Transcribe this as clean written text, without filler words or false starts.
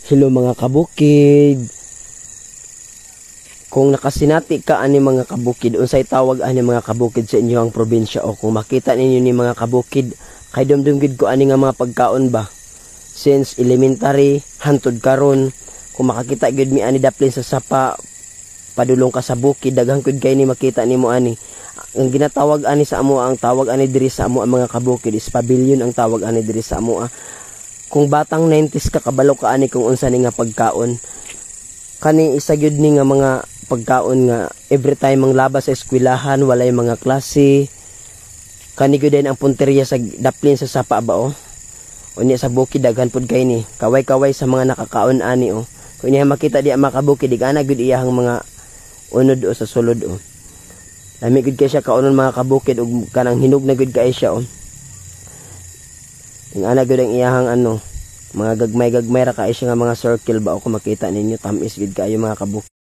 Hello mga kabukid. Kung nakasinati ka ani mga kabukid, unsay tawag ani mga kabukid sa inyong probinsya, o kung makita ninyo ni mga kabukid, kay dumdum ko ani nga mga pagkaon ba. Since elementary hantod karon, kung makakita gyud mi ani daplin sa sapa, padulong ka sa bukid, daghang gud kay ni makita nimo ani. Ang ginatawag ani sa amo, ang tawag ani diri sa amo ang mga kabukid is pavilion, ang tawag ani diri sa amo. Kung batang 90s ka, kabalo ka ani kung unsa ni nga pagkaon. Kani isa gyud ni nga mga pagkaon nga every time ang labas sa eskwelahan, walay mga klase. Kani gyud din ang punteriya sa daplin sa sapa ba o. Unya sa bukid daghan pud kay ni. Kaway-kaway sa mga nakakaon ani o. Kung niya makita di ang mga kabukid, digana gyud iyahang mga unod o sa sulod o. Lami gyud kay siya kaunon mga kabukid, ug kanang hinog na gyud kay siya o. Ang ana gyud ang iyahang ano, mga gagmay ra kay siya nga mga circle ba o, kung makita ninyo tamis gyud kayo mga kabukid.